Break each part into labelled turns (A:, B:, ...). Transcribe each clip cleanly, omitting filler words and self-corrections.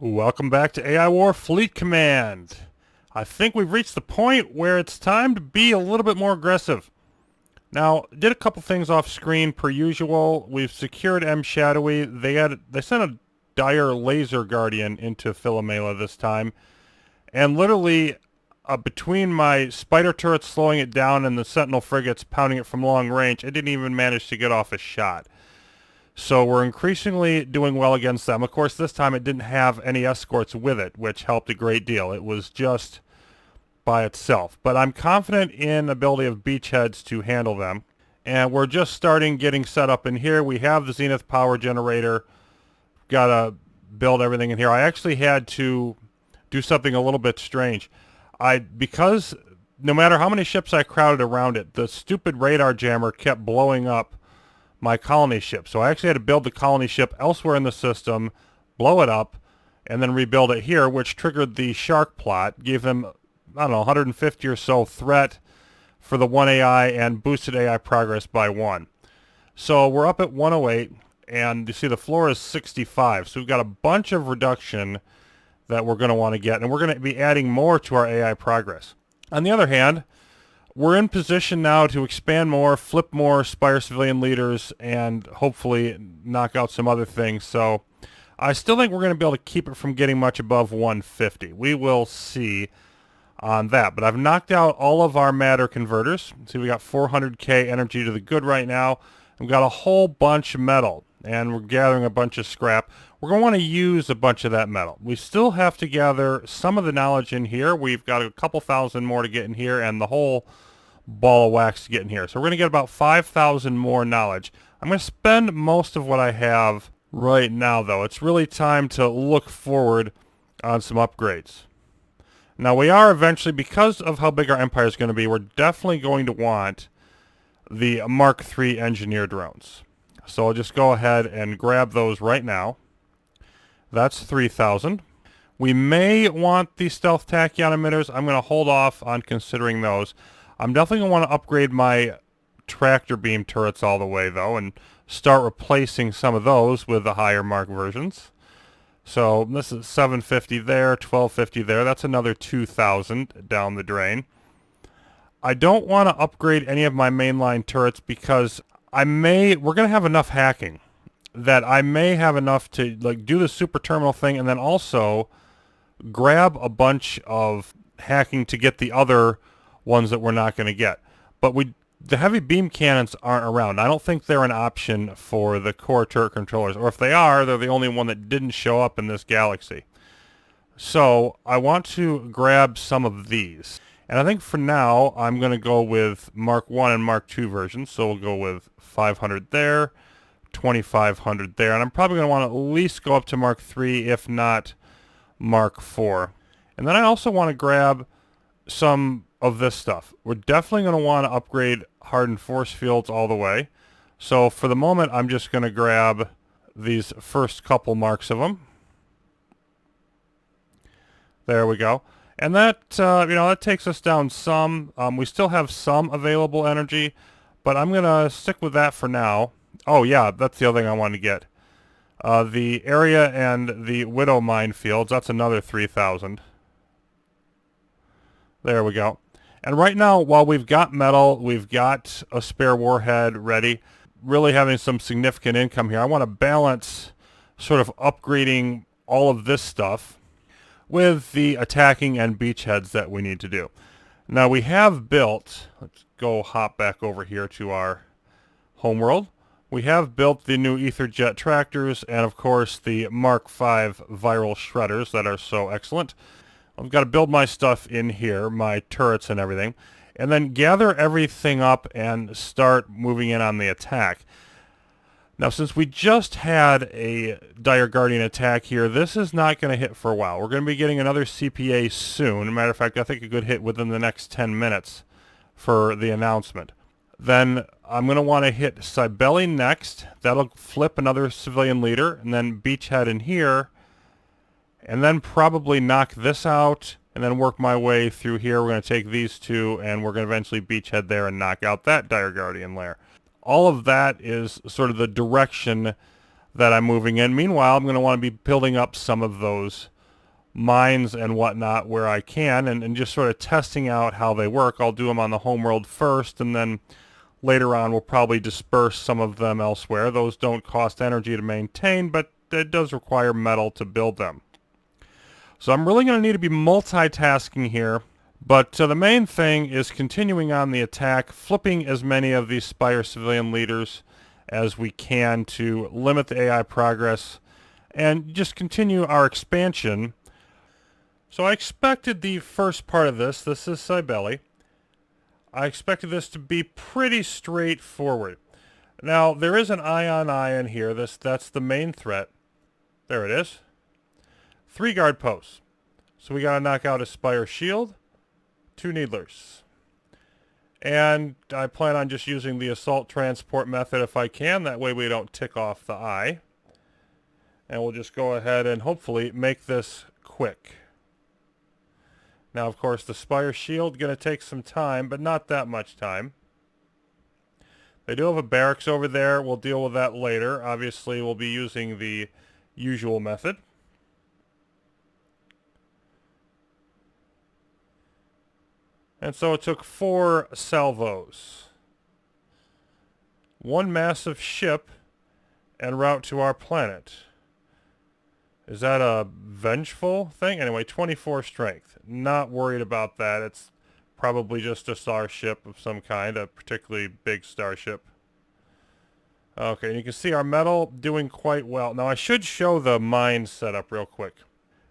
A: Welcome back to AI War Fleet Command. I think we've reached the point where it's time to be a little bit more aggressive. Now, did a couple things off screen per usual. We've secured M Shadowy. They sent a dire laser guardian into Philomela this time, and literally between my spider turrets slowing it down and the sentinel frigates pounding it from long range, it didn't even manage to get off a shot. So we're increasingly doing well against them. Of course, this time it didn't have any escorts with it, which helped a great deal. It was just by itself. But I'm confident in the ability of Beachheads to handle them. And we're just starting getting set up in here. We have the Zenith power generator. Got to build everything in here. I actually had to do something a little bit strange. Because no matter how many ships I crowded around it, the stupid radar jammer kept blowing up my colony ship. So I actually had to build the colony ship elsewhere in the system, blow it up, and then rebuild it here, which triggered the shark plot, gave them, I don't know, 150 or so threat for the 1 AI and boosted AI progress by 1. So we're up at 108, and you see the floor is 65. So we've got a bunch of reduction that we're going to want to get, and we're going to be adding more to our AI progress. On the other hand, we're in position now to expand more, flip more Spire civilian leaders, and hopefully knock out some other things. So I still think we're going to be able to keep it from getting much above 150. We will see on that. But I've knocked out all of our matter converters. See, we got 400k energy to the good right now. We've got a whole bunch of metal, and we're gathering a bunch of scrap. We're going to want to use a bunch of that metal. We still have to gather some of the knowledge in here. We've got a couple thousand more to get in here, and the whole ball of wax to get in here. So we're going to get about 5,000 more knowledge. I'm going to spend most of what I have right now, though. It's really time to look forward on some upgrades. Now, we are eventually, because of how big our empire is going to be, we're definitely going to want the Mark III engineer drones. So I'll just go ahead and grab those right now. That's 3,000. We may want the stealth tachyon emitters. I'm going to hold off on considering those. I'm definitely going to want to upgrade my tractor beam turrets all the way, though, and start replacing some of those with the higher mark versions. So this is 750 there, 1250 there. That's another 2,000 down the drain. I don't want to upgrade any of my mainline turrets because we're going to have enough hacking that I may have enough to do the super terminal thing and then also grab a bunch of hacking to get the other ones that we're not going to get. But the heavy beam cannons aren't around. I don't think they're an option for the core turret controllers. Or if they are, they're the only one that didn't show up in this galaxy. So I want to grab some of these. And I think for now, I'm going to go with Mark 1 and Mark 2 versions. So we'll go with 500 there, 2,500 there. And I'm probably going to want to at least go up to Mark 3, if not Mark 4. And then I also want to grab some of this stuff. We're definitely going to want to upgrade hardened force fields all the way. So for the moment, I'm just going to grab these first couple marks of them. There we go. And that, that takes us down some. We still have some available energy, but I'm going to stick with that for now. Oh, yeah, that's the other thing I wanted to get. The area and the Widow minefields, that's another 3,000. There we go. And right now, while we've got metal, we've got a spare warhead ready, really having some significant income here. I want to balance sort of upgrading all of this stuff with the attacking and beachheads that we need to do. Now we have built, let's go hop back over here to our homeworld. We have built the new EtherJet tractors and of course the Mark V viral shredders that are so excellent. I've got to build my stuff in here, my turrets and everything, and then gather everything up and start moving in on the attack. Now, since we just had a Dire Guardian attack here, this is not going to hit for a while. We're going to be getting another CPA soon. As a matter of fact, I think a good hit within the next 10 minutes for the announcement. Then I'm going to want to hit Cybele next. That'll flip another civilian leader, and then Beachhead in here. And then probably knock this out, and then work my way through here. We're going to take these two, and we're going to eventually Beachhead there and knock out that Dire Guardian lair. All of that is sort of the direction that I'm moving in. Meanwhile, I'm going to want to be building up some of those mines and whatnot where I can, and just sort of testing out how they work. I'll do them on the homeworld first, and then later on we'll probably disperse some of them elsewhere. Those don't cost energy to maintain, but it does require metal to build them. So I'm really going to need to be multitasking here. But the main thing is continuing on the attack, flipping as many of these Spire civilian leaders as we can to limit the AI progress and just continue our expansion. So I expected the first part of this is Cybele. I expected this to be pretty straightforward. Now, there is an ion in here. That's the main threat. There it is. 3 guard posts. So we got to knock out a Spire shield, 2 needlers. And I plan on just using the assault transport method if I can. That way we don't tick off the eye. And we'll just go ahead and hopefully make this quick. Now, of course, the Spire shield going to take some time, but not that much time. They do have a barracks over there. We'll deal with that later. Obviously, we'll be using the usual method. And so it took 4 salvos. 1 massive ship en route to our planet. Is that a vengeful thing? Anyway, 24 strength. Not worried about that. It's probably just a starship of some kind, a particularly big starship. Okay, and you can see our metal doing quite well. Now, I should show the mine setup real quick.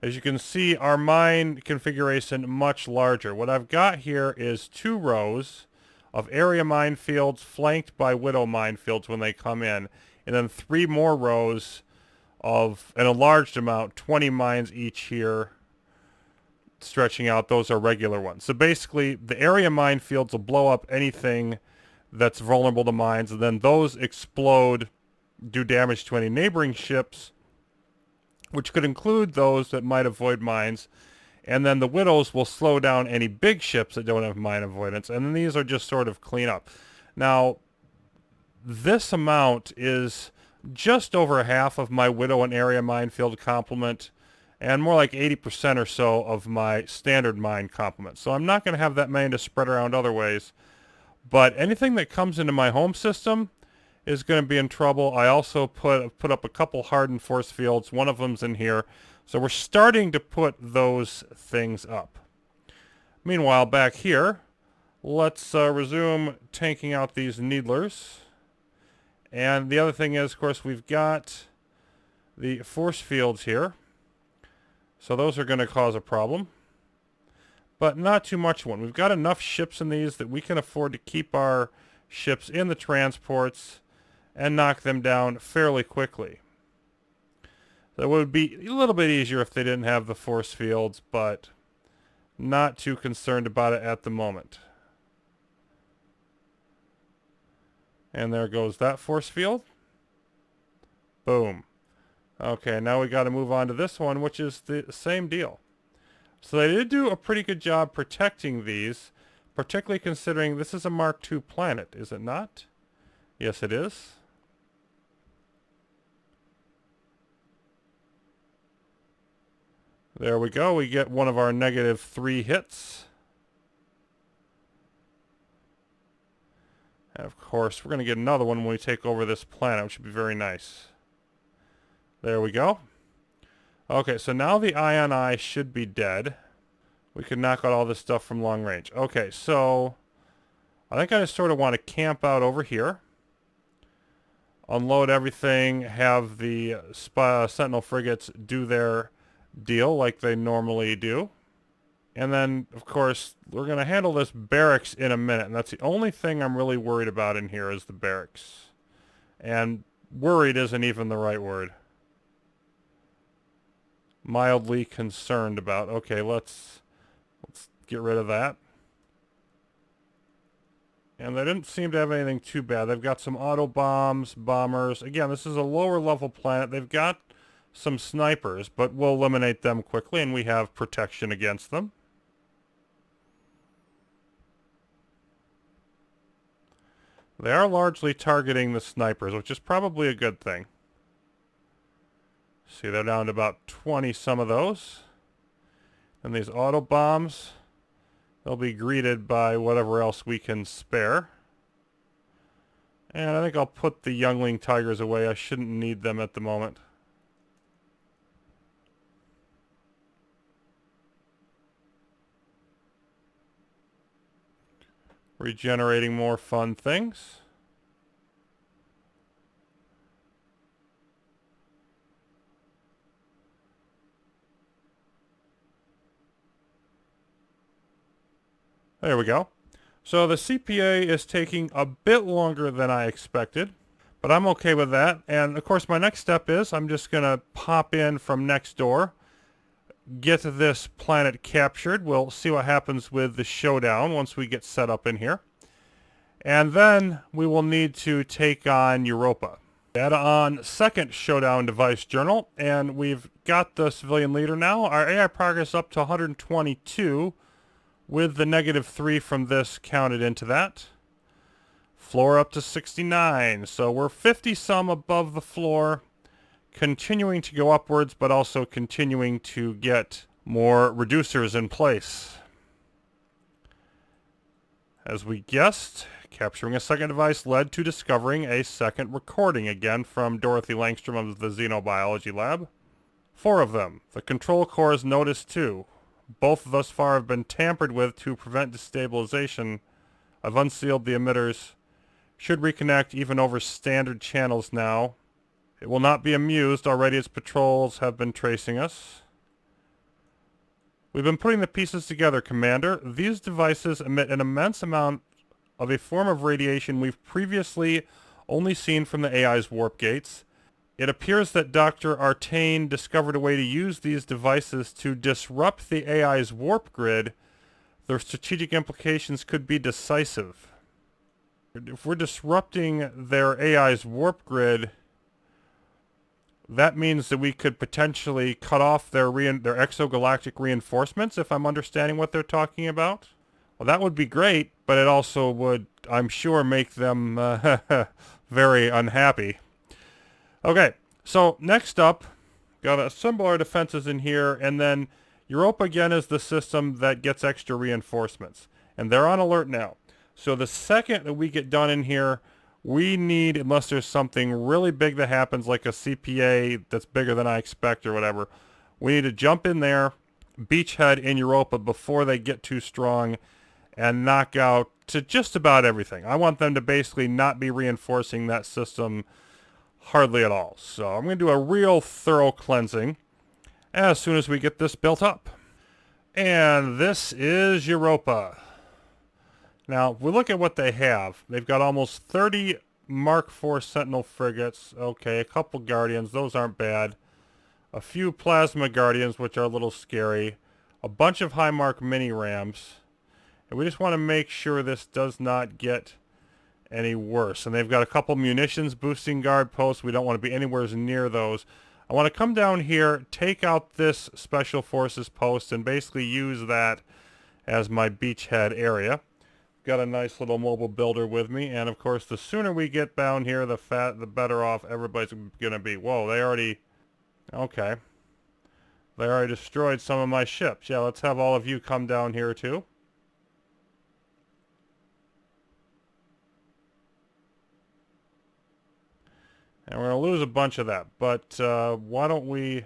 A: As you can see, our mine configuration much larger. What I've got here is 2 rows of area minefields flanked by widow minefields when they come in, and then 3 more rows of an enlarged amount, 20 mines each here, stretching out. Those are regular ones. So basically, the area minefields will blow up anything that's vulnerable to mines, and then those explode, do damage to any neighboring ships, which could include those that might avoid mines. And then the widows will slow down any big ships that don't have mine avoidance. And then these are just sort of clean up. Now, this amount is just over half of my widow and area minefield complement, and more like 80% or so of my standard mine complement. So I'm not going to have that many to spread around other ways. But anything that comes into my home system is going to be in trouble. I also put up a couple hardened force fields. One of them's in here. So we're starting to put those things up. Meanwhile, back here, let's resume tanking out these needlers. And the other thing is, of course, we've got the force fields here. So those are going to cause a problem. But not too much one. We've got enough ships in these that we can afford to keep our ships in the transports and knock them down fairly quickly. That would be a little bit easier if they didn't have the force fields, but not too concerned about it at the moment. And there goes that force field. Boom. Okay, now we got to move on to this one, which is the same deal. So they did do a pretty good job protecting these, particularly considering this is a Mark II planet, is it not? Yes, it is. There we go. We get one of our -3 hits. And of course, we're going to get another one when we take over this planet, which should be very nice. There we go. Okay, so now the Ion Eye should be dead. We can knock out all this stuff from long range. Okay, so I think I just sort of want to camp out over here. Unload everything, have the Sentinel frigates do their deal like they normally do. And then, of course, we're going to handle this barracks in a minute. And that's the only thing I'm really worried about in here is the barracks. And worried isn't even the right word. Mildly concerned about. Okay, let's get rid of that. And they didn't seem to have anything too bad. They've got some auto bombs, bombers. Again, this is a lower level planet. They've got some snipers, but we'll eliminate them quickly, and we have protection against them. They are largely targeting the snipers, which is probably a good thing. See, they're down to about 20 some of those. And these auto bombs, they'll be greeted by whatever else we can spare. And I think I'll put the youngling tigers away. I shouldn't need them at the moment. Regenerating more fun things. There we go. So the CPA is taking a bit longer than I expected, but I'm okay with that. And of course my next step is I'm just going to pop in from next door, get this planet captured. We'll see what happens with the Showdown once we get set up in here. And then we will need to take on Europa. Data on second Showdown device journal, and we've got the civilian leader now. Our AI progress up to 122 with the -3 from this counted into that. Floor up to 69, so we're 50 some above the floor, continuing to go upwards, but also continuing to get more reducers in place. As we guessed, capturing a second device led to discovering a second recording, again from Dorothy Langstrom of the Xenobiology Lab. 4 of them. The control cores noticed too. Both thus far have been tampered with to prevent destabilization. I've unsealed the emitters. Should reconnect even over standard channels now. It will not be amused. Already its patrols have been tracing us. We've been putting the pieces together, Commander. These devices emit an immense amount of a form of radiation we've previously only seen from the AI's warp gates. It appears that Dr. Artane discovered a way to use these devices to disrupt the AI's warp grid. Their strategic implications could be decisive. If we're disrupting their AI's warp grid, that means that we could potentially cut off their exogalactic reinforcements, if I'm understanding what they're talking about. Well, that would be great, but it also would, I'm sure, make them very unhappy. Okay, so next up, got to assemble our defenses in here, and then Europa again is the system that gets extra reinforcements. And they're on alert now. So the second that we get done in here, we need, unless there's something really big that happens, like a CPA that's bigger than I expect or whatever, we need to jump in there, beachhead in Europa before they get too strong, and knock out to just about everything. I want them to basically not be reinforcing that system hardly at all. So I'm going to do a real thorough cleansing as soon as we get this built up. And this is Europa. Now, if we look at what they have, they've got almost 30 Mark IV Sentinel frigates. Okay, a couple Guardians. Those aren't bad. A few Plasma Guardians, which are a little scary. A bunch of high Mark mini-rams. And we just want to make sure this does not get any worse. And they've got a couple munitions boosting guard posts. We don't want to be anywhere near those. I want to come down here, take out this Special Forces post, and basically use that as my beachhead area. Got a nice little mobile builder with me, and of course the sooner we get down here, the better off everybody's going to be. Whoa, they already... Okay. They already destroyed some of my ships. Yeah, let's have all of you come down here too. And we're going to lose a bunch of that, but why don't we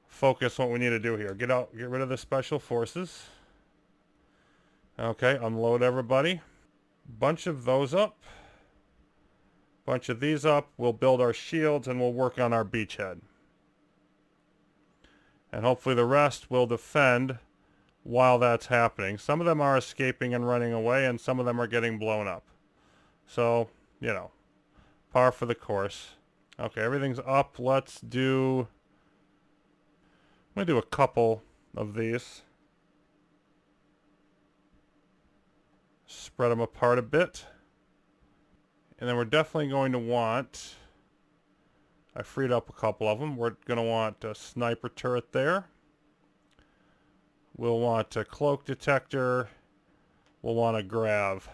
A: focus on what we need to do here. Get rid of the Special Forces. Okay, unload everybody. Bunch of those up. Bunch of these up. We'll build our shields and we'll work on our beachhead. And hopefully the rest will defend while that's happening. Some of them are escaping and running away, and some of them are getting blown up. So, you know, par for the course. Okay, everything's up. Let's do... I'm going to do a couple of these. Spread them apart a bit. And then we're definitely going to want... I freed up a couple of them. We're going to want a sniper turret there. We'll want a cloak detector. We'll want a grav.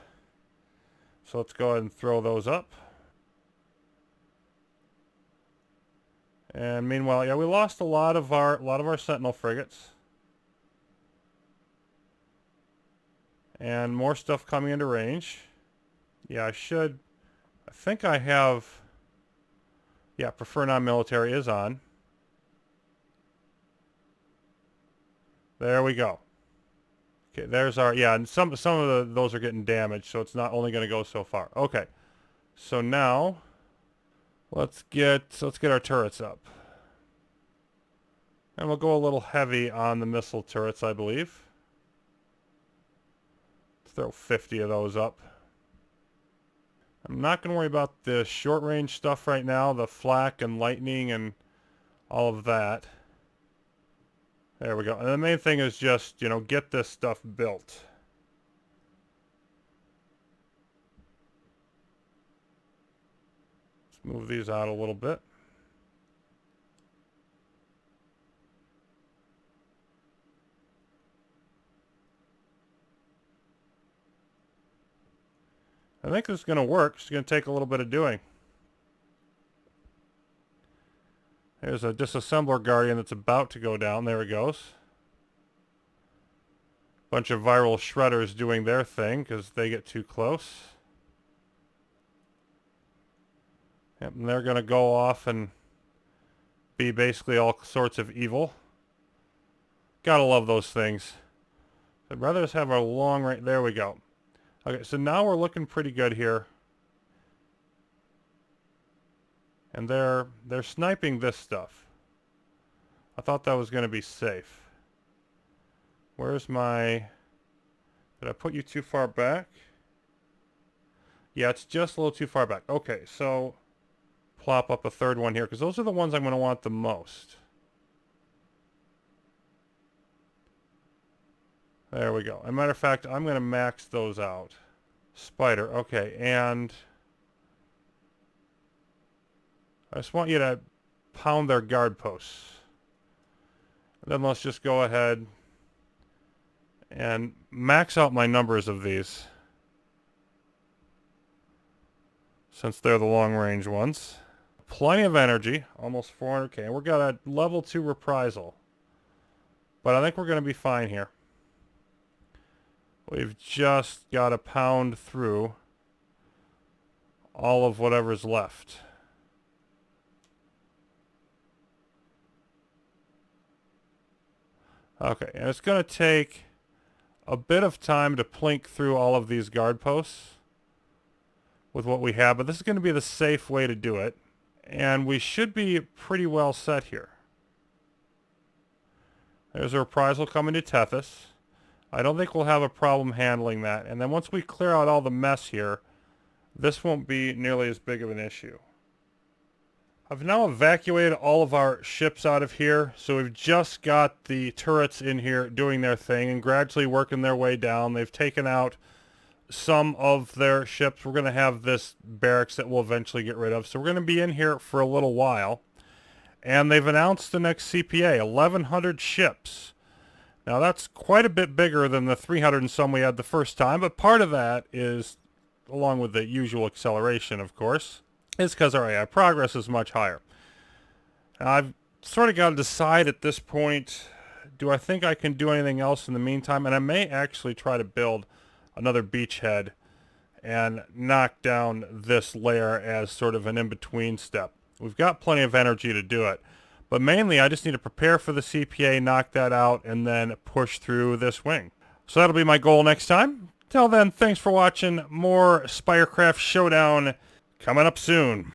A: So let's go ahead and throw those up. And meanwhile, yeah, we lost a lot of our Sentinel frigates. And more stuff coming into range. Yeah, I think I have... Yeah, prefer non-military is on. There we go. Okay, there's our... Yeah, and some of those are getting damaged, so it's not only going to go so far. Okay, so now let's get our turrets up. And we'll go a little heavy on the missile turrets, I believe. Let's throw 50 of those up. I'm not going to worry about the short-range stuff right now, the flak and lightning and all of that. There we go. And the main thing is just, you know, get this stuff built. Let's move these out a little bit. I think this is going to work. It's going to take a little bit of doing. There's a disassembler guardian that's about to go down. There it goes. Bunch of viral shredders doing their thing because they get too close. Yep, and they're going to go off and be basically all sorts of evil. Gotta love those things. I'd rather just have our long range. There we go. Okay, so now we're looking pretty good here. And they're sniping this stuff. I thought that was going to be safe. Where's my... Did I put you too far back? Yeah, it's just a little too far back. Okay, so plop up a third one here, because those are the ones I'm going to want the most. There we go. As a matter of fact, I'm going to max those out. Spider, okay, and I just want you to pound their guard posts. And then let's just go ahead and max out my numbers of these, since they're the long-range ones. Plenty of energy, almost 400k. We're got a level 2 reprisal. But I think we're going to be fine here. We've just got to pound through all of whatever's left. Okay, and it's going to take a bit of time to plink through all of these guard posts with what we have, but this is going to be the safe way to do it. And we should be pretty well set here. There's a reprisal coming to Tethys. I don't think we'll have a problem handling that. And then once we clear out all the mess here, this won't be nearly as big of an issue. I've now evacuated all of our ships out of here, so we've just got the turrets in here doing their thing and gradually working their way down. They've taken out some of their ships. We're going to have this barracks that we'll eventually get rid of. So we're going to be in here for a little while. And they've announced the next CPA, 1,100 ships. Now that's quite a bit bigger than the 300 and some we had the first time, but part of that is, along with the usual acceleration, of course, is because our AI progress is much higher. Now, I've sort of got to decide at this point, do I think I can do anything else in the meantime? And I may actually try to build another beachhead and knock down this layer as sort of an in-between step. We've got plenty of energy to do it. But mainly, I just need to prepare for the CPA, knock that out, and then push through this wing. So that'll be my goal next time. Till then, thanks for watching. More Spirecraft Showdown coming up soon.